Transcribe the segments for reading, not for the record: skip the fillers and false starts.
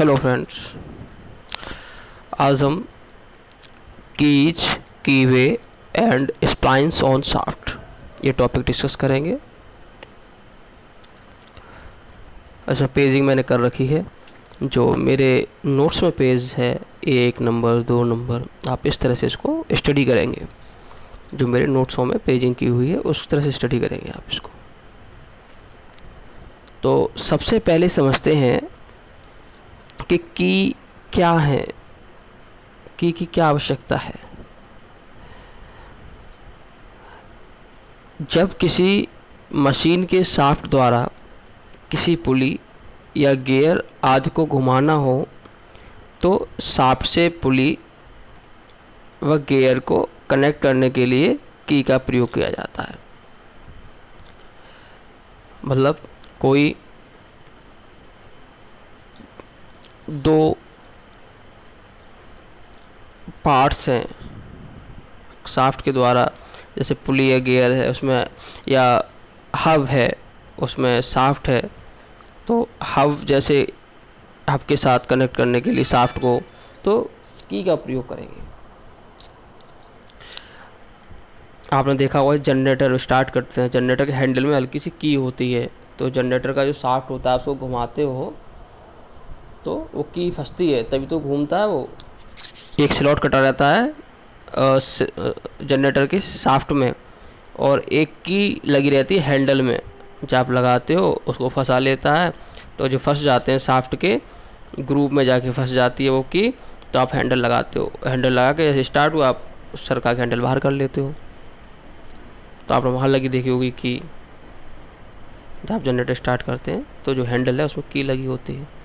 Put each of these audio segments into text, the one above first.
Hello friends, आज हम keys, कीवे and splines on shaft ये टॉपिक डिस्कस करेंगे। अच्छा, पेजिंग मैंने कर रखी है। जो मेरे नोट्स में पेज है 1 नंबर 2 नंबर, आप इस तरह से इसको स्टडी करेंगे। जो मेरे नोट्सों में पेजिंग की हुई है उस तरह से स्टडी करेंगे आप इसको। तो सबसे पहले समझते हैं कि की क्या है, की क्या आवश्यकता है। जब किसी मशीन के शाफ्ट द्वारा किसी पुली या गियर आदि को घुमाना हो तो शाफ्ट से पुली व गियर को कनेक्ट करने के लिए की का प्रयोग किया जाता है। मतलब कोई दो पार्ट्स हैं शाफ्ट के द्वारा, जैसे पुली या गियर है उसमें, या हब है उसमें शाफ्ट है, तो हब जैसे हब के साथ कनेक्ट करने के लिए शाफ्ट को तो की का प्रयोग करेंगे। आपने देखा होगा जनरेटर स्टार्ट करते हैं, जनरेटर के हैंडल में हल्की सी की होती है, तो जनरेटर का जो शाफ्ट होता है उसको घुमाते हो तो वो की फंसती है, तभी तो घूमता है। वो एक स्लॉट कटा रहता है जनरेटर के शाफ्ट में और एक की लगी रहती है हैंडल में। जब आप लगाते हो उसको फंसा लेता है, तो जो फंस जाते हैं शाफ्ट के ग्रुप में जाके फंस जाती है वो की, तो आप हैंडल लगाते हो, हैंडल लगा के जैसे स्टार्ट हुआ आप सरका के हैंडल बाहर कर लेते हो। तो आपने वहाँ लगी देखी होगी की, जब आप जनरेटर स्टार्ट करते हैं तो जो हैंडल है उसमें की लगी होती है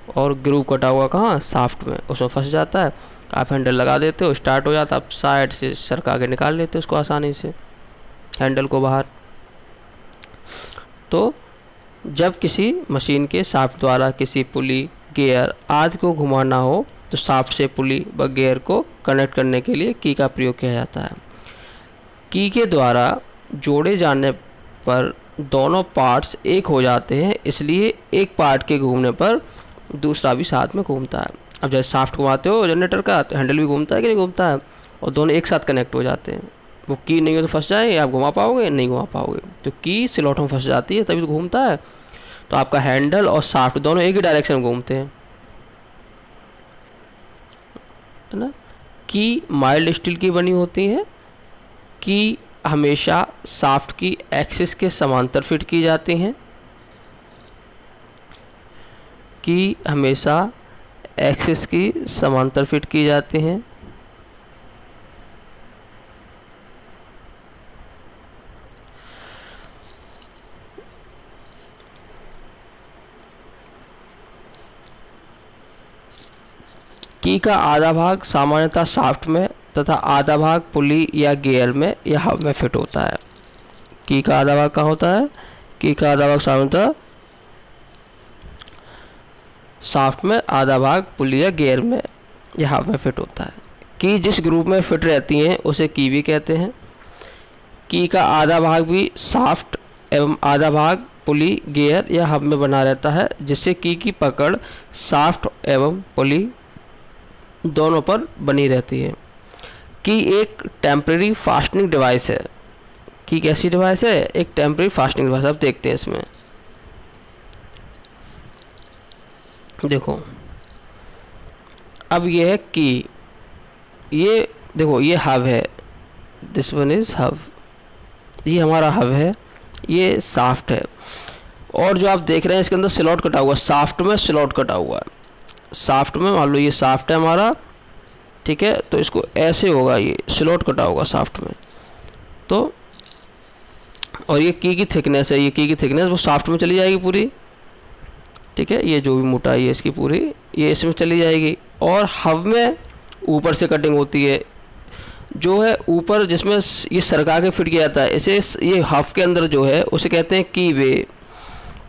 और ग्रुप कटा हुआ कहाँ शाफ्ट में, उसमें फंस जाता है। आप हैंडल लगा देते हो, स्टार्ट हो जाता है, आप साइड से सरका के निकाल लेते हो उसको आसानी से हैंडल को बाहर। तो जब किसी मशीन के शाफ्ट द्वारा किसी पुली, गियर आदि को घुमाना हो तो शाफ्ट से पुली व गियर को कनेक्ट करने के लिए की का प्रयोग किया जाता है। की के द्वारा जोड़े जाने पर दोनों पार्ट्स एक हो जाते हैं, इसलिए एक पार्ट के घूमने पर दूसरा भी साथ में घूमता है। अब जैसे शाफ्ट घुमाते हो जनरेटर का तो हैंडल भी घूमता है कि नहीं घूमता है, और दोनों एक साथ कनेक्ट हो जाते हैं। वो की नहीं हो तो फंस जाएंगे, आप घुमा पाओगे नहीं घुमा पाओगे, तो की स्लॉट में फंस जाती है तभी तो घूमता है। तो आपका हैंडल और शाफ्ट दोनों एक ही डायरेक्शन में घूमते हैं, है ना। की माइल्ड स्टील की बनी होती है, की हमेशा शाफ्ट की एक्सिस के समांतर फिट की जाती हैं, की हमेशा एक्सिस की समांतर फिट की जाती हैं। की का आधा भाग सामान्यतः शाफ्ट में तथा आधा भाग पुली या गियर में या हब में फिट होता है। की का आधा भाग कहाँ होता है? की का आधा भाग सामान्यतः शाफ्ट में, आधा भाग पुली या गियर में या हब में फिट होता है। की जिस ग्रुप में फिट रहती हैं उसे की भी कहते हैं। की का आधा भाग भी शाफ्ट एवं आधा भाग पुली, गियर या हब में बना रहता है, जिससे की पकड़ शाफ्ट एवं पुली दोनों पर बनी रहती है। की एक टेम्परेरी फास्टनिंग डिवाइस है। की कैसी डिवाइस है? एक टेम्परेरी फास्टनिंग डिवाइस। अब देखते हैं इसमें, देखो अब ये है की, ये देखो ये हब है, दिस वन इज हब, ये हमारा हब है, ये शाफ्ट है। और जो आप देख रहे हैं इसके अंदर स्लॉट कटा हुआ, शाफ्ट में स्लॉट कटा हुआ है। शाफ्ट में मान लो ये शाफ्ट है हमारा, ठीक है, तो इसको ऐसे होगा, ये स्लॉट कटा होगा शाफ्ट में। तो और ये की थिकनेस है, ये की थिकनेस वो शाफ्ट में चली जाएगी पूरी, ठीक है, ये जो भी मोटाई है इसकी पूरी ये इसमें चली जाएगी। और हब में ऊपर से कटिंग होती है, जो है ऊपर जिसमें ये सरका के फिट किया जाता है, इसे ये हब के अंदर जो है उसे कहते हैं की वे।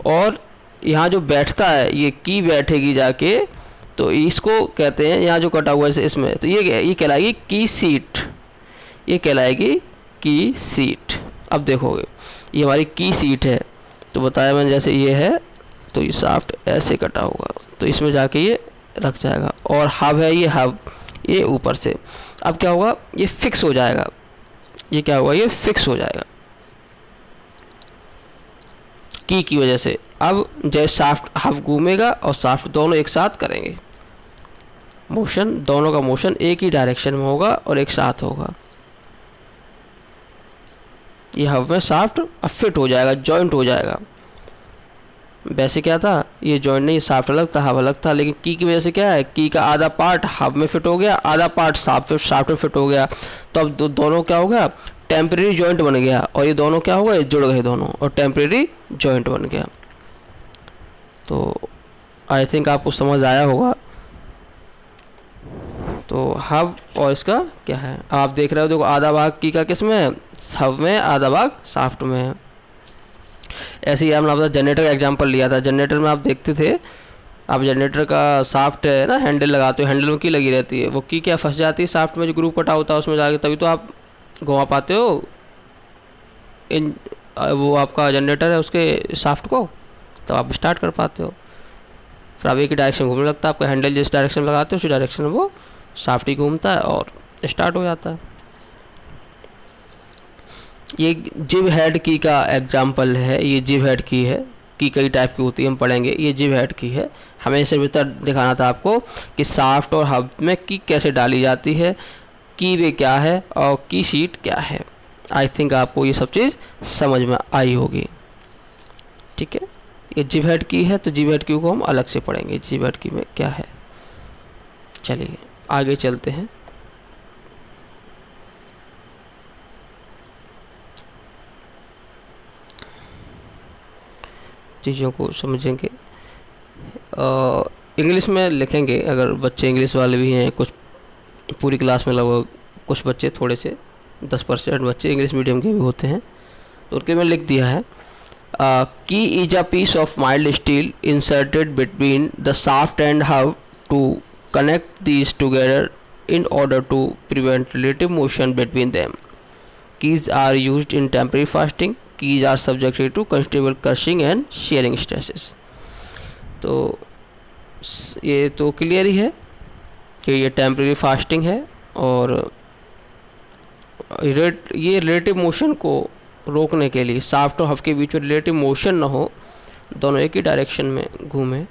और यहाँ जो बैठता है ये की बैठेगी जाके, तो इसको कहते हैं, यहाँ जो कटा हुआ है इसमें, तो ये कहलाएगी की सीट, ये कहलाएगी की सीट। अब देखोगे ये हमारी की सीट है, तो बताया मैंने जैसे ये है तो ये शाफ्ट ऐसे कटा होगा, तो इसमें जाके ये रख जाएगा। और हब है, ये हब ये ऊपर से, अब क्या होगा, ये फिक्स हो जाएगा। ये क्या होगा, ये फिक्स हो जाएगा की वजह से। अब जैसे शाफ्ट हब घूमेगा और शाफ्ट दोनों एक साथ करेंगे मोशन, दोनों का मोशन एक ही डायरेक्शन में होगा और एक साथ होगा। ये हब में शाफ्ट अब फिट हो जाएगा, जॉइंट हो जाएगा। वैसे क्या था, ये जॉइंट नहीं, शाफ्ट अलग था, हब अलग था, लेकिन की वजह से क्या है, की का आधा पार्ट हब में फिट हो गया, आधा पार्ट शाफ्ट में फिट हो गया। तो अब दोनों क्या हो गया, टेम्परेरी जॉइंट बन गया, और ये दोनों क्या हो गए, जुड़ गए दोनों, और टेम्परेरी जॉइंट बन गया। तो आई थिंक आपको समझ आया होगा। तो हब और इसका क्या है, आप देख रहे हो, देखो आधा भाग की का किस में है, हब में, आधा भाग शाफ्ट में है। ऐसे ही हमने अपना जनरेटर का एग्जांपल लिया था। जनरेटर में आप देखते थे, आप जनरेटर का शाफ्ट है ना, हैंडल लगाते हो, हैंडल में की लगी रहती है, वो की क्या फंस जाती है शाफ्ट में, जो ग्रुप कटा होता है उसमें जाके, तभी तो आप घुमा पाते हो इन वो आपका जनरेटर है उसके शाफ्ट को, तो आप स्टार्ट कर पाते हो। फिर आप एक ही डायरेक्शन घूमने लगता है, आपका हैंडल जिस डायरेक्शन में लगाते हो उसी डायरेक्शन में वो शाफ्ट ही घूमता है और स्टार्ट हो जाता है। ये जिब हेड की का एग्जांपल है। ये जिब हेड की है, की कई टाइप की होती है, हम पढ़ेंगे। ये जिब हेड की है। हमें इसे भीतर दिखाना था आपको कि शाफ्ट और हब में की कैसे डाली जाती है, की वे क्या है और की शीट क्या है। आई थिंक आपको ये सब चीज़ समझ में आई होगी, ठीक है। ये जिब हेड की है, तो जिब हेड की को हम अलग से पढ़ेंगे, जिब हेड की में क्या है। चलिए आगे चलते हैं। चीज़ों को समझेंगे, इंग्लिश में लिखेंगे। अगर बच्चे इंग्लिश वाले भी हैं, कुछ पूरी क्लास में लगभग कुछ बच्चे, थोड़े से 10% बच्चे इंग्लिश मीडियम के भी होते हैं, तो उनके में लिख दिया है, key is a piece of mild steel inserted between the shaft and hub to connect these together in order to prevent relative motion between them. Keys are used in temporary fastening. Keys are subjected to considerable crushing and shearing stresses. तो ये तो clear ही है कि ये temporary fasting है, और ये relative motion को रोकने के लिए, शाफ्ट और हब के बीच में रिलेटिव मोशन ना हो, दोनों एक ही डायरेक्शन में घूमें,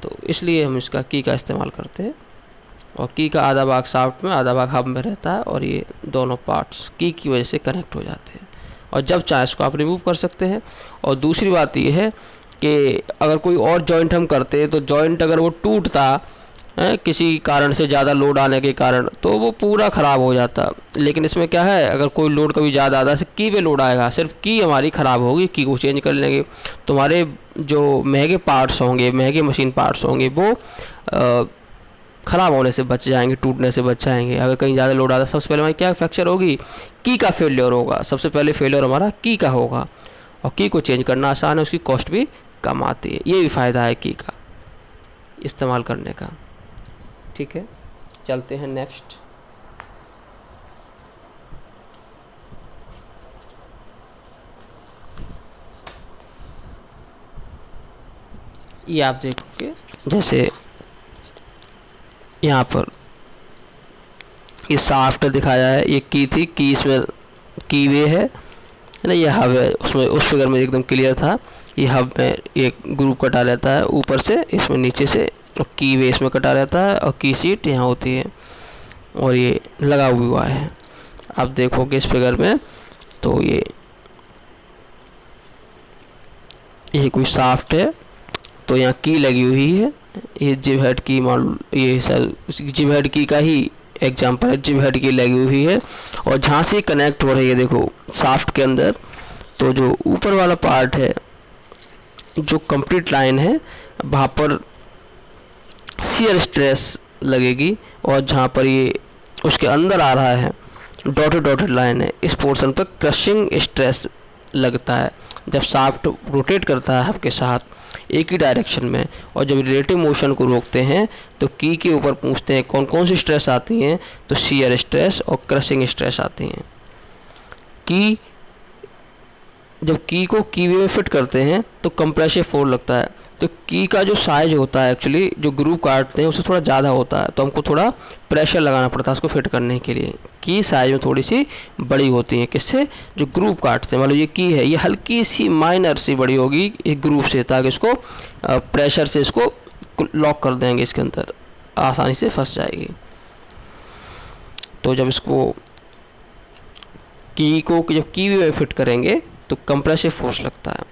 तो इसलिए हम इसका की का इस्तेमाल करते हैं। और की का आधा भाग शाफ्ट में, आधा भाग हब में रहता है, और ये दोनों पार्ट्स की वजह से कनेक्ट हो जाते हैं, और जब चाहे इसको आप रिमूव कर सकते हैं। और दूसरी बात ये है कि अगर कोई और जॉइंट हम करते हैं, तो जॉइंट अगर वो टूटता है किसी कारण से, ज़्यादा लोड आने के कारण, तो वो पूरा ख़राब हो जाता। लेकिन इसमें क्या है, अगर कोई लोड कभी ज़्यादा आता है, सिर्फ की पे लोड आएगा, सिर्फ की हमारी ख़राब होगी, की को चेंज कर लेंगे, तो हमारे जो महंगे पार्ट्स होंगे, महंगे मशीन पार्ट्स होंगे, वो ख़राब होने से बच जाएंगे, टूटने से बच जाएंगे। अगर कहीं ज़्यादा लोड आता है, सबसे पहले हमारी क्या फ्रैक्चर होगी, की का फेलियर होगा, सबसे पहले फेलियर हमारा की का होगा। और की को चेंज करना आसान है, उसकी कॉस्ट भी कम आती है। ये भी फ़ायदा है की का इस्तेमाल करने का, ठीक है। चलते हैं नेक्स्ट। ये आप देखोगे, जैसे यहाँ पर ये शाफ्ट दिखाया है, ये की थी, की इसमें की वे है ना, ये हब है, उसमें उस फिगर में एकदम क्लियर था। ये हब में एक ग्रुप कटा रहता है ऊपर से, इसमें नीचे से, और की वे इसमें कटा रहता है, और की सीट यहाँ होती है, और ये लगा हुआ है। आप देखोगे इस फिगर में, तो ये कोई शाफ्ट है, तो यहाँ की लगी हुई है। ये जिब हेड की ये सर जिब हेड की का ही एग्जांपल है, जिब हेड की लगी हुई है, और जहाँ से कनेक्ट हो रही है, देखो शाफ्ट के अंदर, तो जो ऊपर वाला पार्ट है, जो कंप्लीट लाइन है, वहाँ पर शियर स्ट्रेस लगेगी, और जहाँ पर ये उसके अंदर आ रहा है, डॉटेड लाइन है, इस पोर्शन पर क्रशिंग स्ट्रेस लगता है। जब शाफ्ट रोटेट करता है आपके साथ एक ही डायरेक्शन में, और जब रिलेटिव मोशन को रोकते हैं, तो की के ऊपर पूछते हैं कौन कौन सी स्ट्रेस आती हैं, तो शियर स्ट्रेस और क्रशिंग स्ट्रेस आती हैं। जब की को की वे में फिट करते हैं, तो कंप्रेसिव फोर्स लगता है। तो की का जो साइज होता है एक्चुअली जो ग्रुव काटते हैं उससे थोड़ा ज़्यादा होता है, तो हमको थोड़ा प्रेशर लगाना पड़ता है उसको फिट करने के लिए। की साइज में थोड़ी सी बड़ी होती है, किससे? जो ग्रुव काटते हैं। मान लो ये की है, ये हल्की सी माइनर सी बड़ी होगी एक ग्रुव से, ताकि इसको प्रेशर से इसको लॉक कर देंगे, इसके अंदर आसानी से फंस जाएगी। तो जब इसको की को जब की में फिट करेंगे तो कंप्रेसिव फोर्स लगता है।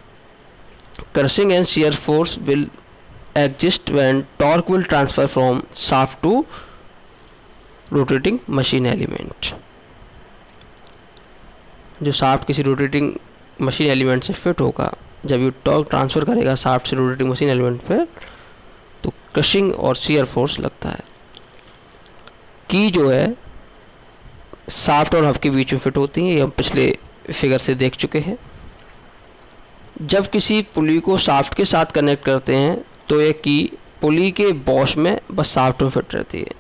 Crushing and shear force will exist when torque will transfer from shaft to rotating machine element. जो शाफ्ट किसी रोटेटिंग मशीन एलिमेंट से फिट होगा, जब ये टॉर्क ट्रांसफ़र करेगा शाफ्ट से रोटेटिंग मशीन एलिमेंट पे, तो क्रशिंग और शियर फोर्स लगता है। की जो है शाफ्ट और हब के बीच में फिट होती है, ये हम पिछले फिगर से देख चुके हैं। जब किसी पुली को शाफ्ट के साथ कनेक्ट करते हैं तो ये की पुली के बॉस में बस शाफ्ट में फिट रहती है।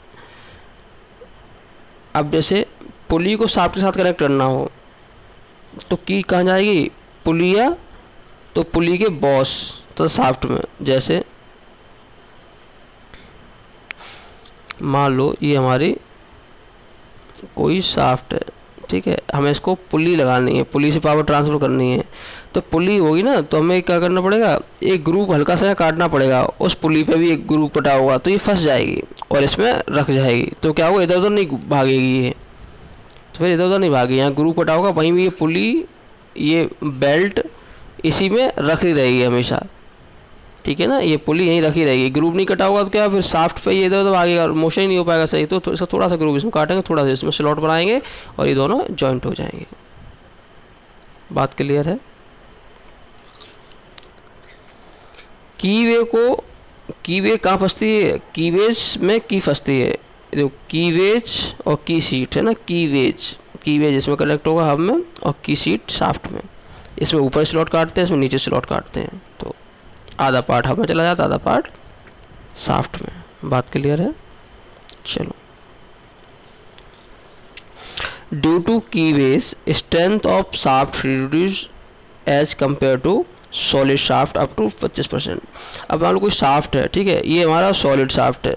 अब जैसे पुली को शाफ्ट के साथ कनेक्ट करना हो तो की कहाँ जाएगी? पुलिया, तो पुली के बॉस तो शाफ्ट में। जैसे मान लो ये हमारी कोई शाफ्ट है, ठीक है, हमें इसको पुली लगानी है, पुली से पावर ट्रांसफ़र करनी है, तो पुली होगी ना, तो हमें क्या करना पड़ेगा? एक ग्रुप हल्का सा काटना पड़ेगा, उस पुली पे भी एक ग्रुप कटा होगा, तो ये फंस जाएगी और इसमें रख जाएगी। तो क्या होगा? इधर उधर नहीं भागेगी ये, तो फिर इधर उधर नहीं भागेगी, यहाँ ग्रुप कटा होगा, वहीं भी ये पुली, ये बेल्ट इसी में रखी रहेगी हमेशा, ठीक है ना। ये पुली यहीं रखी रहेगी, ग्रुप नहीं कटा होगा तो क्या फिर शाफ्ट पे ये इधर उधर भागेगा, मोशन ही नहीं हो पाएगा सही। तो इसका थोड़ा सा ग्रुप इसमें काटेंगे, थोड़ा सा इसमें स्लॉट बनाएंगे और ये दोनों जॉइंट हो जाएंगे। बात क्लियर है? कीवे कहाँ फंसती है? कीवेज में की फंसती है। जो कीवेज और की सीट है ना, कीवेज इसमें कनेक्ट होगा हब में, और की सीट शाफ्ट में। इसमें ऊपर स्लॉट काटते हैं, इसमें नीचे स्लॉट काटते हैं, तो आधा पार्ट हब में चला जाता है, आधा पार्ट शाफ्ट में। बात क्लियर है? चलो, due to keyways strength of shaft reduce as compare to solid shaft up to 25%। अब मान लो कोई शाफ्ट है, ठीक है, ये हमारा सॉलिड शाफ्ट है।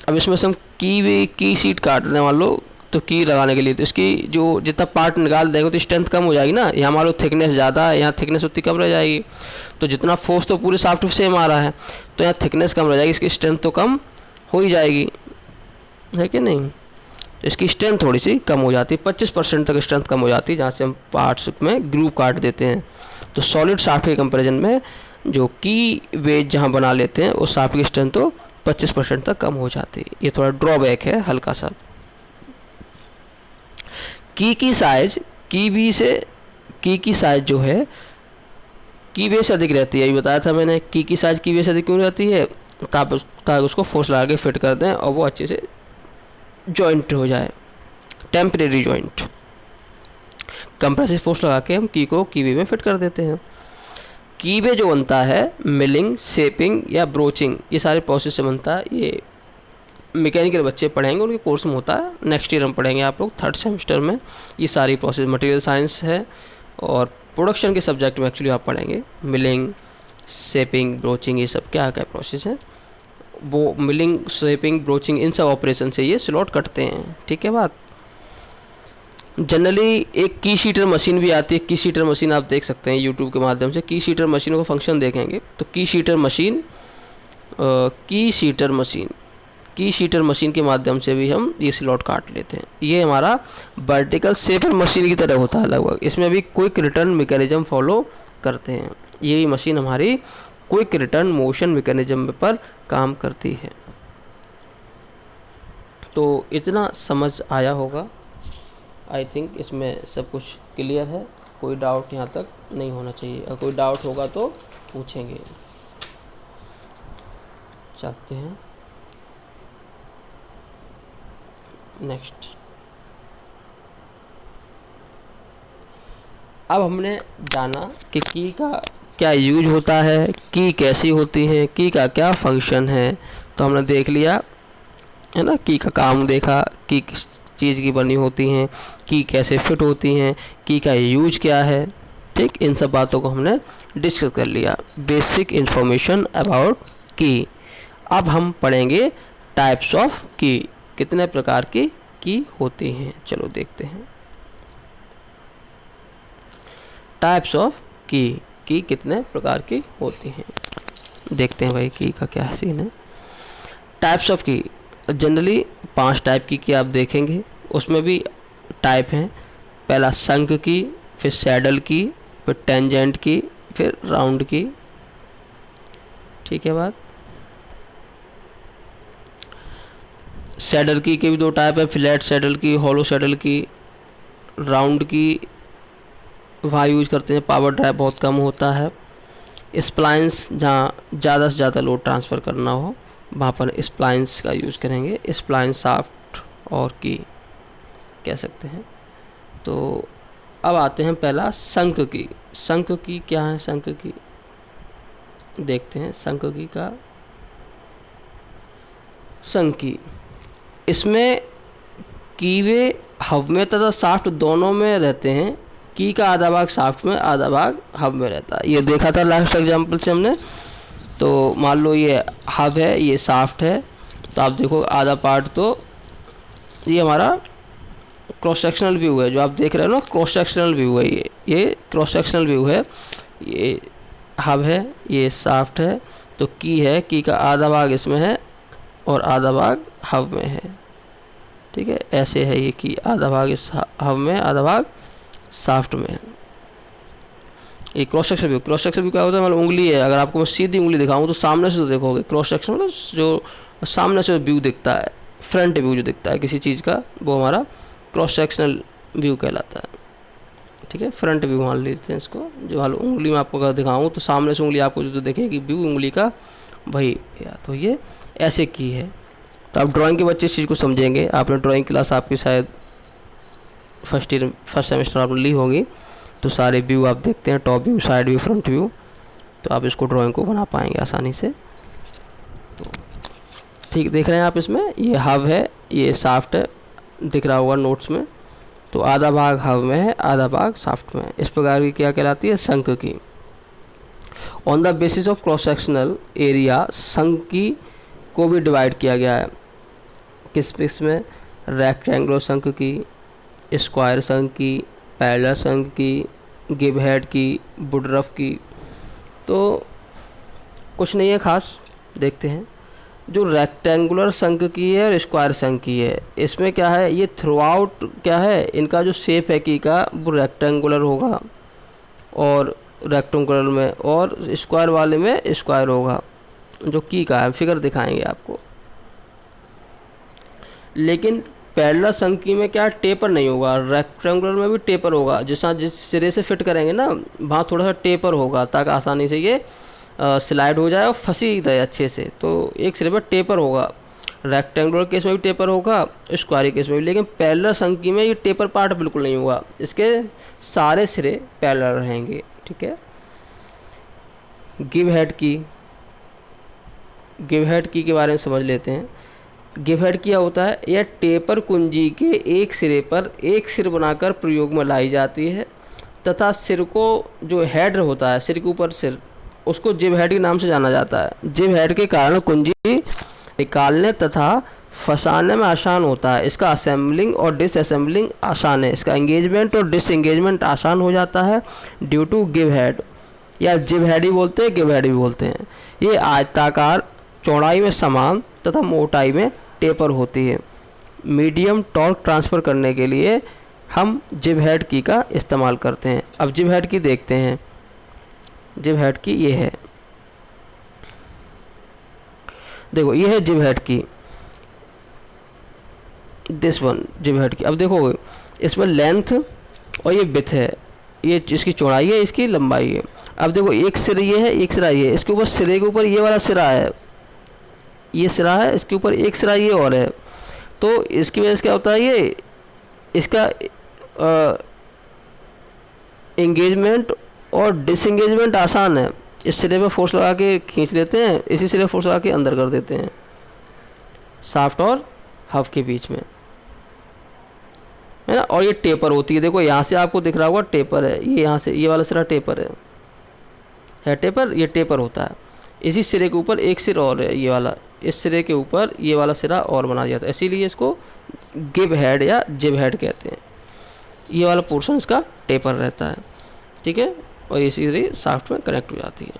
अब इसमें से हम की सीट काट दें मान लो, तो की लगाने के लिए, तो इसकी जो जितना पार्ट निकाल देंगे तो स्ट्रेंथ कम हो जाएगी ना। यहाँ मान लो थिकनेस ज़्यादा है, यहाँ थिकनेस उतनी कम रह जाएगी, तो जितना फोर्स तो पूरे शाफ्ट सेम आ रहा है, तो यहाँ थिकनेस कम रह जाएगी, इसकी स्ट्रेंथ तो कम हो ही जाएगी, है कि नहीं? तो इसकी स्ट्रेंथ थोड़ी सी कम हो जाती है, 25% तक स्ट्रेंथ कम हो जाती है, जहाँ से हम पार्ट्स में ग्रुप काट देते हैं। तो सॉलिड शाफ्ट के कंपेरिजन में जो की वेज जहाँ बना लेते हैं उस शाफ्ट की स्ट्रेंथ तो 25% तक कम हो जाती है। ये थोड़ा ड्रॉबैक है हल्का सा। की साइज की साइज जो है की वे से अधिक रहती है। ये बताया था मैंने, की साइज की वे से अधिक क्यों रहती है? ताकि उसको फोर्स लगा के फिट कर दें और वो अच्छे से जॉइंट हो जाए, टेम्परेरी जॉइंट। कंप्रेसिव फोर्स लगा के हम की को कीवे में फिट कर देते हैं। कीवे जो बनता है मिलिंग, शेपिंग या ब्रोचिंग, ये सारे प्रोसेस से बनता है। ये मैकेनिकल बच्चे पढ़ेंगे, उनके कोर्स में होता है, नेक्स्ट ईयर हम पढ़ेंगे आप लोग 3rd सेमेस्टर में। ये सारी प्रोसेस मटेरियल साइंस है और प्रोडक्शन के सब्जेक्ट में एक्चुअली आप पढ़ेंगे मिलिंग, शेपिंग, ब्रोचिंग, ये सब क्या क्या प्रोसेस है। वो मिलिंग, शेपिंग, ब्रोचिंग, इन सब ऑपरेशन से ये स्लॉट कटते हैं, ठीक है बात। जनरली एक की शीटर मशीन भी आती है। की शीटर मशीन आप देख सकते हैं यूट्यूब के माध्यम से, की शीटर मशीन को फंक्शन देखेंगे तो की शीटर मशीन के माध्यम से भी हम ये स्लॉट काट लेते हैं। ये हमारा वर्टिकल शेपर मशीन की तरह होता है लगभग। इसमें भी क्विक रिटर्न मैकेनिज्म फॉलो करते हैं। ये मशीन हमारी क्विक रिटर्न मोशन मैकेनिज्म पर काम करती है। तो इतना समझ आया होगा, आई थिंक इसमें सब कुछ क्लियर है, कोई डाउट यहाँ तक नहीं होना चाहिए। अगर कोई डाउट होगा तो पूछेंगे। चलते हैं नेक्स्ट। अब हमने जाना कि की का क्या यूज होता है, की कैसी होती है, की का क्या फंक्शन है। तो हमने देख लिया है ना, की का काम देखा, की किस चीज़ की बनी होती हैं, की कैसे फिट होती हैं, की का यूज क्या है, ठीक, इन सब बातों को हमने डिस्कस कर लिया, बेसिक इंफॉर्मेशन अबाउट की। अब हम पढ़ेंगे टाइप्स ऑफ की, कितने प्रकार की होती हैं। चलो देखते हैं टाइप्स ऑफ की कितने प्रकार की होती हैं। देखते हैं भाई की का क्या सीन है। टाइप्स ऑफ की, जनरली 5 टाइप की आप देखेंगे, उसमें भी टाइप हैं। पहला शंख की, फिर सैडल की, फिर टेंजेंट की, फिर राउंड की। ठीक है बात। सैडल की के भी 2 टाइप है, फ्लैट सैडल की, हॉलो सैडल की। राउंड की वहाँ यूज करते हैं पावर ड्राइव बहुत कम होता है। स्प्लाइंस जहाँ ज़्यादा से ज़्यादा लोड ट्रांसफ़र करना हो वहाँ पर स्प्लाइंस का यूज़ करेंगे। स्प्लाइन शाफ्ट और की कह सकते हैं। तो अब आते हैं पहला शंख की। शंख की क्या है? शंख की देखते हैं। शंख की का शंख की, इसमें कीवे हब में तथा शाफ्ट दोनों में रहते हैं। की का आधा भाग शाफ्ट में, आधा भाग हब में रहता है। ये देखा था लास्ट एग्जाम्पल से हमने। तो मान लो ये हब है, ये शाफ्ट है, तो आप देखो आधा पार्ट तो ये हमारा क्रॉस सेक्शनल व्यू है, जो आप देख रहे हो ना, क्रॉस सेक्शनल व्यू है। ये क्रॉस सेक्शनल व्यू है। ये हब है, ये शाफ्ट है, तो की है, की का आधा भाग इसमें है और आधा भाग हब में है। ठीक है, ऐसे है ये की, आधा भाग इस हब में, आधा भाग शाफ्ट में है। ये cross section view. Cross section view क्या होता है? मतलब उंगली है, अगर आपको मैं सीधी उंगली दिखाऊं तो सामने से तो देखोगे। क्रॉस सेक्शन मतलब जो सामने से व्यू दिखता है, फ्रंट व्यू जो दिखता है किसी चीज़ का, वो हमारा क्रॉस सेक्शनल व्यू कहलाता है। ठीक है, फ्रंट व्यू मान लेते हैं इसको। जो हाल उंगली में आपको अगर दिखाऊं तो सामने से उंगली आपको जो दिखेगी व्यू उंगली का, वही या तो ये ऐसे की है। तो आप ड्राइंग के बच्चे इस चीज़ को समझेंगे। आपने ड्राइंग क्लास आपकी शायद फर्स्ट सेमेस्टर आपने ली होगी, तो सारे व्यू आप देखते हैं, top view, side view, front view, तो आप इसको ड्राइंग को बना पाएंगे आसानी से। तो ठीक देख रहे हैं आप, इसमें ये हब है, ये शाफ्ट है, दिख रहा होगा नोट्स में। तो आधा भाग हब में है, आधा भाग शाफ्ट में है। इस प्रकार की क्या कहलाती है? शंख की। On the basis of cross sectional area शंख की को भी डिवाइड किया गया है। किस में? रेक्टेंगुलर शंख की, स्क्वायर शंख की, पैरेलल शंख की, गिव हेड की, वुडरफ की। तो कुछ नहीं है खास, देखते हैं। जो रेक्टेंगुलर शंख की है और स्क्वायर शंख की है, इसमें क्या है? ये थ्रू आउट क्या है, इनका जो शेप है की का वो रेक्टेंगुलर होगा और रेक्टेंगुलर में, और स्क्वायर वाले में स्क्वायर होगा। जो की का है, फिगर दिखाएंगे आपको। लेकिन पैरेलल शंख की में क्या टेपर नहीं होगा, रेक्टेंगुलर में भी टेपर होगा। जिस सिरे से फिट करेंगे ना, वहाँ थोड़ा सा टेपर होगा ताकि आसानी से ये स्लाइड हो जाए और फंसी रहे अच्छे से। तो एक सिरे पर टेपर होगा। रेक्टेंगुलर केस में भी टेपर होगा, स्क्वायर केस में भी। लेकिन पैरेलल शंख की में ये टेपर पार्ट बिल्कुल नहीं होगा, इसके सारे सिरे पैरेलल रहेंगे। ठीक है। गिव हेड की, गिव हेड की के बारे में समझ लेते हैं। गिव हेड क्या होता है? यह टेपर कुंजी के एक सिरे पर एक सिर बनाकर प्रयोग में लाई जाती है तथा सिर को जो हेड होता है, सिर के ऊपर सिर, उसको जिब हेड के नाम से जाना जाता है। जिब हेड के कारण कुंजी निकालने तथा फंसाने में आसान होता है। इसका असेंबलिंग और डिसअसेंबलिंग आसान है। इसका एंगेजमेंट और डिसएंगेजमेंट आसान हो जाता है ड्यू टू गिव हेड, या जिब हेड ही बोलते हैं, गिव हेड भी बोलते हैं। ये आयताकार, चौड़ाई में समान तथा मोटाई में टेपर होती है। मीडियम टॉर्क ट्रांसफ़र करने के लिए हम जिब हेड की का इस्तेमाल करते हैं। अब जिब हेड की देखते हैं। जिब हेड की ये है, देखो ये है जिब हेड की, दिस वन जिब हेड की। अब देखो इसमें लेंथ और ये विड्थ है, ये इसकी चौड़ाई है, इसकी लंबाई है। अब देखो एक सिरा ये है, एक सिरा ये है। इसके ऊपर सिरे के ऊपर ये वाला सिरा है, ये सिरा है, इसके ऊपर एक सिरा ये और है। तो इसकी वजह से क्या होता है, ये इसका एंगेजमेंट और डिसएंगेजमेंट आसान है। इस सिरे पे फोर्स लगा के खींच लेते हैं, इसी सिरे फोर्स लगा के अंदर कर देते हैं, शाफ्ट और हब के बीच में। है ना। और ये टेपर होती है, देखो यहाँ से आपको दिख रहा होगा टेपर है, ये यहाँ से ये वाला सिरा टेपर है टेपर, ये टेपर होता है। इसी सिरे के ऊपर एक सिर और है, ये वाला, इस सिरे के ऊपर ये वाला सिरा और बना दिया था, इसीलिए इसको गिव हेड या जिब हेड कहते हैं। ये वाला पोर्शन इसका टेपर रहता है, ठीक है, और ये सीधे शाफ्ट में कनेक्ट हो जाती है,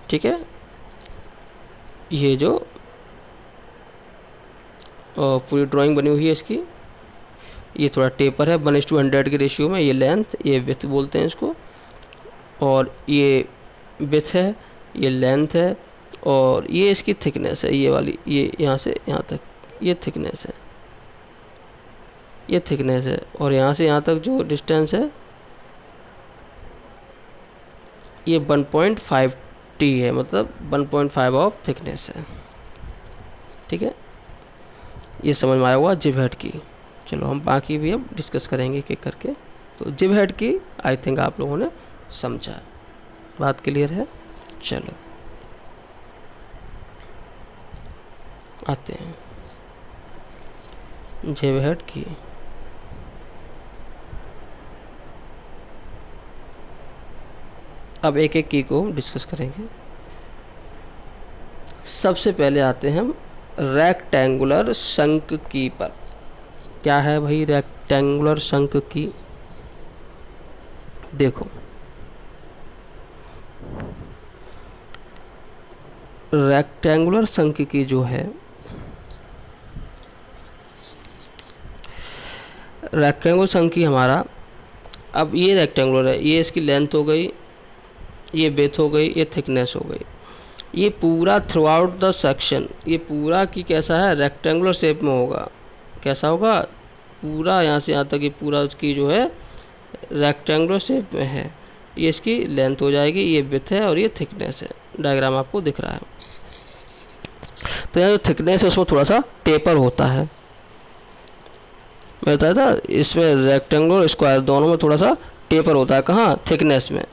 ठीक है। ये जो पूरी ड्राइंग बनी हुई है इसकी, ये थोड़ा टेपर है 1:100 के रेशियो में, ये लेंथ, ये विड्थ बोलते हैं इसको, और ये विड्थ है, ये लेंथ है, और ये इसकी थिकनेस है, ये वाली, ये यहाँ से यहाँ तक ये थिकनेस है, ये थिकनेस है, और यहाँ से यहाँ तक जो डिस्टेंस है ये 1.5t है, मतलब 1.5 ऑफ थिकनेस है, ठीक है। ये समझ में आया हुआ जिब हेड की। चलो हम बाकी भी अब डिस्कस करेंगे एक एक करके। तो जिब हेड की आई थिंक आप लोगों ने समझा, बात क्लियर है। चलो आते हैं जिब हेड की। अब एक एक की को डिस्कस करेंगे। सबसे पहले आते हैं हम रेक्टेंगुलर शंक की पर। क्या है भाई रेक्टेंगुलर शंक की? देखो रेक्टेंगुलर शंक की जो है, रेक्टेंगुलर शंक की हमारा, अब ये रेक्टेंगुलर है, ये इसकी लेंथ हो गई, ये विड्थ हो गई, ये थिकनेस हो गई। ये पूरा थ्रू आउट द सेक्शन, ये पूरा की कैसा है, रेक्टेंगुलर शेप में होगा। कैसा होगा? पूरा यहाँ से यहाँ तक ये पूरा उसकी जो है रेक्टेंगुलर शेप में है। ये इसकी लेंथ हो जाएगी, ये विड्थ है और ये थिकनेस है। डायग्राम आपको दिख रहा है। तो यहाँ जो थिकनेस है उसमें थोड़ा सा टेपर होता है। मैं बताया था इसमें रेक्टेंगुलर स्क्वायर दोनों में थोड़ा सा टेपर होता है। कहाँ? थिकनेस में।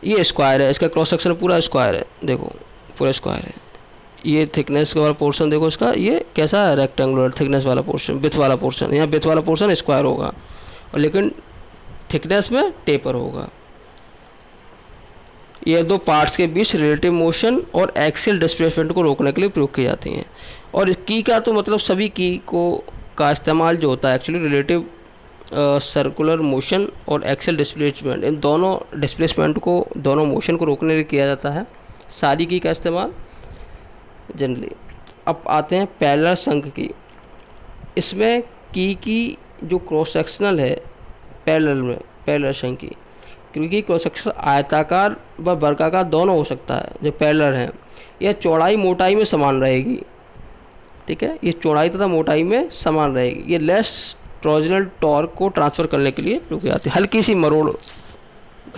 ये स्क्वायर है, इसका क्रॉस सेक्शन पूरा स्क्वायर है, देखो पूरा स्क्वायर है। ये थिकनेस वाला पोर्शन देखो इसका, ये कैसा है? रेक्टेंगुलर थिकनेस वाला पोर्शन, विड्थ वाला पोर्शन। यहाँ विड्थ वाला पोर्शन स्क्वायर होगा और लेकिन थिकनेस में टेपर होगा। ये दो पार्ट्स के बीच रिलेटिव मोशन और एक्सियल डिस्प्लेसमेंट को रोकने के लिए प्रयोग की जाती हैं। और की का तो मतलब सभी की को का इस्तेमाल जो होता है एक्चुअली रिलेटिव सर्कुलर मोशन और एक्सियल डिस्प्लेसमेंट, इन दोनों डिस्प्लेसमेंट को, दोनों मोशन को रोकने के लिए किया जाता है सारी की का इस्तेमाल जनरली। अब आते हैं पैरेलल शंक की। इसमें की जो क्रॉस सेक्शनल है पैरेलल में, पैरेलल शंक की, क्योंकि क्रॉस सेक्शन आयताकार व वर्गाकार दोनों हो सकता है जो पैरेलल है। यह चौड़ाई मोटाई में समान रहेगी, ठीक है, ये चौड़ाई तथा मोटाई में समान रहेगी। ये लेस टॉर्जनल टॉर्क को ट्रांसफ़र करने के लिए प्रयोग किया जाती है। हल्की सी मरोड़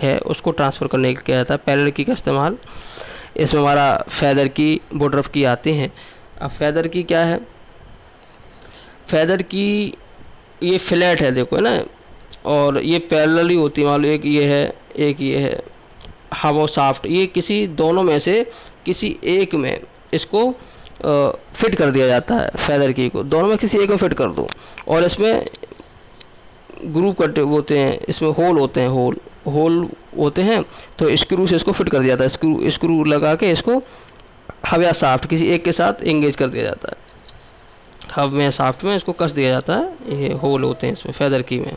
है उसको ट्रांसफ़र करने के लिए किया जाता है पैरेलल की का इस्तेमाल। इसमें हमारा फेदर की, बुटरफ की आते हैं। अब फेदर की क्या है? फेदर की ये फ्लैट है, देखो है ना, और ये पैरेलल ही होती है। मान लो एक ये है, एक ये है, हवा शाफ्ट, ये किसी दोनों में से किसी एक में इसको फिट कर दिया जाता है। फेदर की को दोनों में किसी एक में फिट कर दो और इसमें ग्रूव कटे होते हैं, इसमें होल होते हैं, होल होते हैं, तो स्क्रू से इसको फिट कर दिया जाता है। स्क्रू लगा के इसको हब या शाफ्ट किसी एक के साथ एंगेज कर दिया जाता है। हब में, शाफ्ट में इसको कस दिया जाता है। ये होल होते हैं इसमें फेदर की में।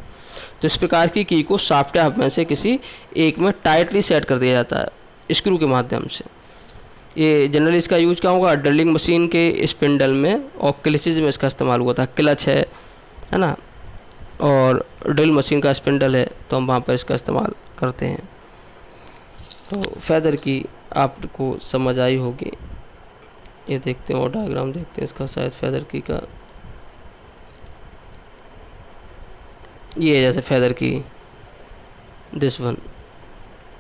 तो इस प्रकार की को शाफ्ट या हब में से किसी एक में टाइटली सेट कर दिया जाता है स्क्रू के माध्यम से। ये जनरली इसका यूज क्या होगा? ड्रिलिंग मशीन के स्पिंडल में और क्लचेज में इसका इस्तेमाल हुआ था। क्लच है ना, और ड्रिल मशीन का स्पिंडल है तो हम वहाँ पर इसका इस्तेमाल करते हैं। तो फेदर की आपको समझ आई होगी। ये देखते हैं और डायग्राम देखते हैं इसका, शायद फेदर की का ये जैसे फेदर की दिस वन,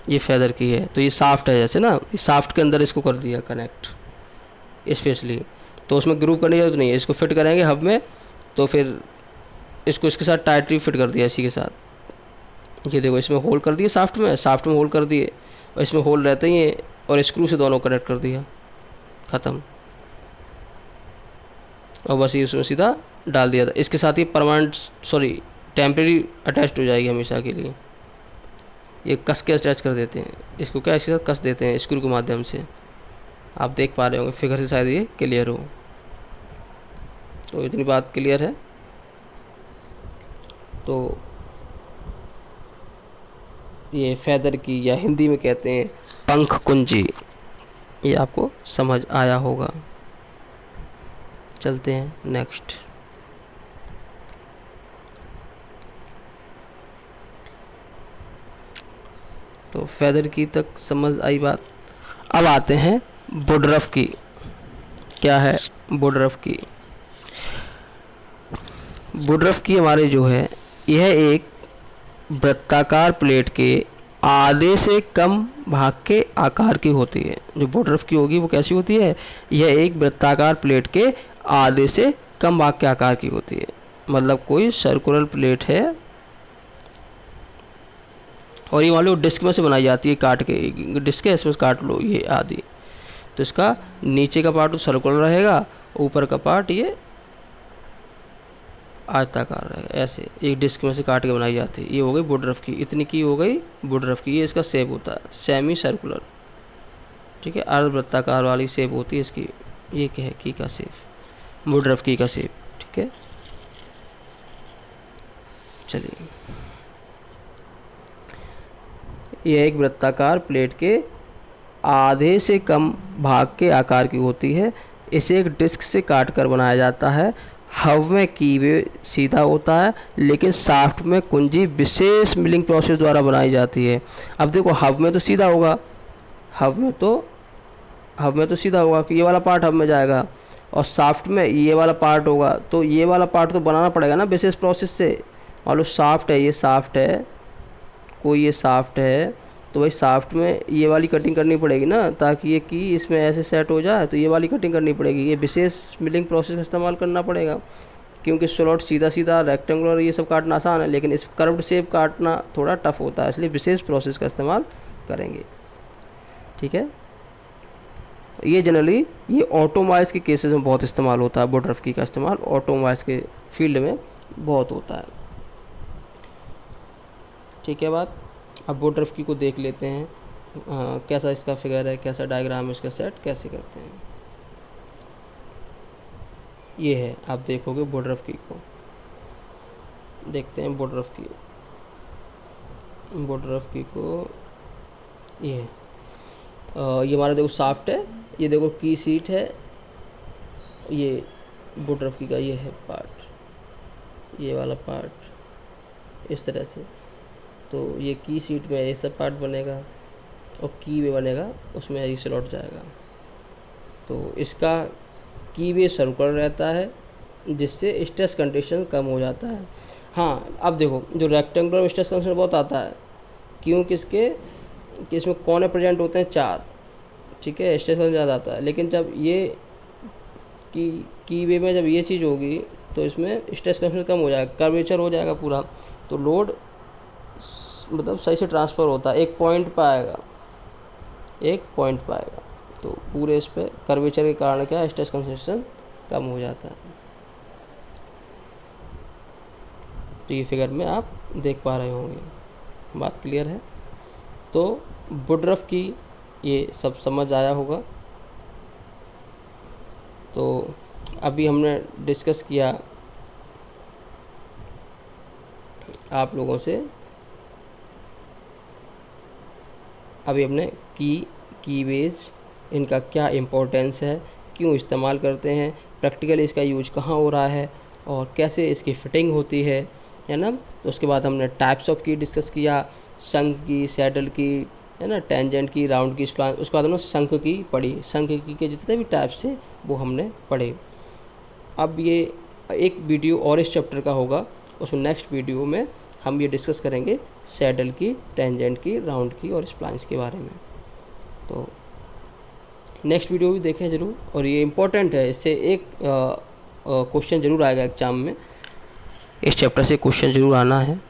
ये फेदर की है। तो ये शाफ्ट है जैसे ना, ये शाफ्ट के अंदर इसको कर दिया कनेक्ट स्पेशली, तो उसमें ग्रूव करने की जरूरत नहीं है। इसको फिट करेंगे हब में तो फिर इसको इसके साथ टाइटली फिट कर दिया इसी के साथ। ये देखो इसमें होल कर दिए, शाफ्ट में होल कर दिए और इसमें होल रहते ही हैं और स्क्रू से दोनों कनेक्ट कर दिया, ख़त्म। और बस ये उसमें सीधा डाल दिया था। इसके साथ ही परमानेंट टेम्परेरी अटैच्ड हो जाएगी हमेशा के लिए। ये कस के अटैच कर देते हैं इसको, क्या इसके साथ कस देते हैं स्क्रू के माध्यम से। आप देख पा रहे होंगे फिगर से, शायद ये क्लियर हो। तो इतनी बात क्लियर है। तो ये फेदर की, या हिंदी में कहते हैं पंख कुंजी, ये आपको समझ आया होगा। चलते हैं नेक्स्ट। तो फेदर की तक समझ आई बात। अब आते हैं वुडरफ की। क्या है वुडरफ की? वुडरफ की हमारे जो है, यह एक वृत्ताकार प्लेट के आधे से कम भाग के आकार की होती है। जो वुडरफ की होगी वो कैसी होती है? यह एक वृत्ताकार प्लेट के आधे से कम भाग के आकार की होती है। मतलब कोई सर्कुलर प्लेट है और ये मान लो डिस्क में से बनाई जाती है, काट के डिस्क है, इसमें काट लो ये आदि, तो इसका नीचे का पार्ट तो सर्कुलर रहेगा, ऊपर का पार्ट ये आयताकार रहेगा। ऐसे एक डिस्क में से काट के बनाई जाती है। ये हो गई वुडरफ की, इतनी की हो गई वुडरफ की। ये इसका शेप होता है सेमी सर्कुलर, ठीक है, अर्धवृत्ताकार वाली शेप होती है इसकी। ये क्या है? की का शेप, वुडरफ की का शेप, ठीक है। चलिए, यह एक वृत्ताकार प्लेट के आधे से कम भाग के आकार की होती है। इसे एक डिस्क से काट कर बनाया जाता है। हब में कीवे सीधा होता है, लेकिन शाफ्ट में कुंजी विशेष मिलिंग प्रोसेस द्वारा बनाई जाती है। अब देखो, हब में तो सीधा होगा, हब में तो सीधा होगा कि ये वाला पार्ट हब में जाएगा, और शाफ्ट में ये वाला पार्ट होगा। तो ये वाला पार्ट तो बनाना पड़ेगा ना विशेष प्रोसेस से। मान लो शाफ्ट है, ये शाफ्ट है, कोई ये शाफ्ट है, तो भाई शाफ्ट में ये वाली कटिंग करनी पड़ेगी ना, ताकि ये की इसमें ऐसे सेट हो जाए। तो ये वाली कटिंग करनी पड़ेगी, ये विशेष मिलिंग प्रोसेस का इस्तेमाल करना पड़ेगा। क्योंकि स्लॉट सीधा सीधा रेक्टेंगुलर ये सब काटना आसान है, लेकिन इस कर्व्ड शेप काटना थोड़ा टफ होता है, इसलिए विशेष प्रोसेस का इस्तेमाल करेंगे, ठीक है। ये जनरली ये ऑटोमोबाइल्स के केसेस में बहुत इस्तेमाल होता है। वुडरफ की का इस्तेमाल ऑटोमोबाइल्स के फील्ड में बहुत होता है, ठीक है बात। अब वुडरफ की को देख लेते हैं, कैसा इसका फिगर है, कैसा डायग्राम है, इसका सेट कैसे करते हैं। ये है, आप देखोगे वुडरफ की को, देखते हैं वुडरफ की को। ये है, ये हमारा देखो शाफ्ट है, ये देखो की सीट है, ये वुडरफ की का ये है पार्ट, ये वाला पार्ट इस तरह से। तो ये की सीट में ये सब पार्ट बनेगा, और की वे बनेगा, उसमें ये स्लॉट जाएगा। तो इसका की वे सर्कुलर रहता है, जिससे स्ट्रेस कंडीशन कम हो जाता है। हाँ, अब देखो, जो रेक्टेंगुलर में स्ट्रेस कंडीशन बहुत आता है, क्यों? कि इसमें कोने प्रेजेंट होते हैं 4, ठीक है, स्ट्रेस कंडीशन ज़्यादा आता है। लेकिन जब ये की वे में जब ये चीज़ होगी, तो इसमें स्ट्रेस कंडीशन कम हो जाएगा, कर्वेचर हो जाएगा पूरा, तो लोड मतलब सही से ट्रांसफ़र होता है, एक पॉइंट पाएगा। तो पूरे इस पे कर्वेचर के कारण क्या है, स्ट्रेस कंसंट्रेशन कम हो जाता है। तो ये फिगर में आप देख पा रहे होंगे, बात क्लियर है। तो वुडरफ की ये सब समझ आया होगा। तो अभी हमने डिस्कस किया आप लोगों से, अभी हमने कीवेज, इनका क्या इम्पोर्टेंस है, क्यों इस्तेमाल करते हैं, प्रैक्टिकली इसका यूज कहाँ हो रहा है, और कैसे इसकी फिटिंग होती है ना। तो उसके बाद हमने टाइप्स ऑफ की डिस्कस किया, शंख की, सैडल की, है ना, टेंजेंट की, राउंड की, स्प्लाइन। उसके बाद हमने शंख की पढ़ी, शंख की के जितने भी टाइप्स थे वो हमने पढ़े। अब ये एक वीडियो और इस चैप्टर का होगा, उसमें नेक्स्ट वीडियो में हम ये डिस्कस करेंगे सैडल की, टेंजेंट की, राउंड की और स्प्लाइंस के बारे में। तो नेक्स्ट वीडियो भी देखें ज़रूर, और ये इम्पोर्टेंट है, इससे एक क्वेश्चन ज़रूर आएगा एग्ज़ाम में। इस चैप्टर से क्वेश्चन ज़रूर आना है,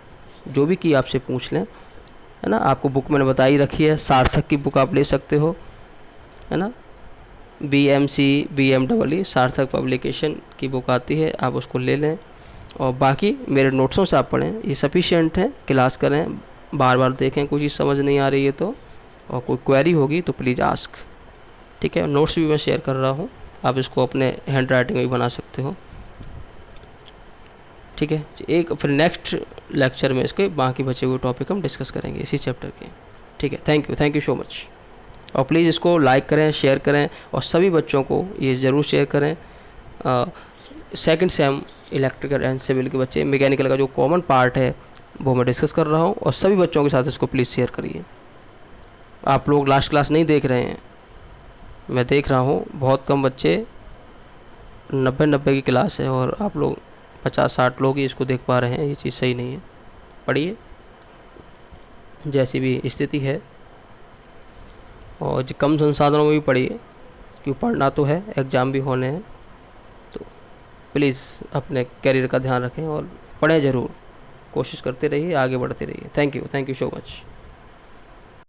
जो भी की आपसे पूछ लें, है ना। आपको बुक मैंने बताई रखी है, सार्थक की बुक आप ले सकते हो, है ना। BMC सार्थक पब्लिकेशन की बुक आती है, आप उसको ले लें। और बाकी मेरे नोट्सों से आप पढ़ें, ये सफिशिएंट है। क्लास करें, बार बार देखें, कोई चीज़ समझ नहीं आ रही है तो, और कोई क्वेरी होगी तो प्लीज़ आस्क। ठीक है, नोट्स भी मैं शेयर कर रहा हूँ, आप इसको अपने हैंड राइटिंग में भी बना सकते हो। ठीक है, एक फिर नेक्स्ट लेक्चर में इसके बाकी बचे हुए टॉपिक हम डिस्कस करेंगे इसी चैप्टर के। ठीक है, थैंक यू सो मच। और प्लीज़ इसको लाइक करें, शेयर करें, और सभी बच्चों को ये ज़रूर शेयर करें। Second sem electrical and civil के बच्चे, मैकेनिकल का जो कॉमन पार्ट है वो मैं डिस्कस कर रहा हूँ, और सभी बच्चों के साथ इसको प्लीज़ शेयर करिए। आप लोग लास्ट क्लास नहीं देख रहे हैं, मैं देख रहा हूँ, बहुत कम बच्चे, 90 की क्लास है और आप लोग 50-60 लोग ही इसको देख पा रहे हैं। ये चीज़ सही नहीं है। पढ़िए जैसी भी स्थिति है, और जो कम संसाधनों में भी पढ़िए, क्यों पढ़ना तो है, एग्ज़ाम भी होने हैं। तो प्लीज़ अपने करियर का ध्यान रखें और पढ़ें ज़रूर, कोशिश करते रहिए, आगे बढ़ते रहिए। Thank you so much.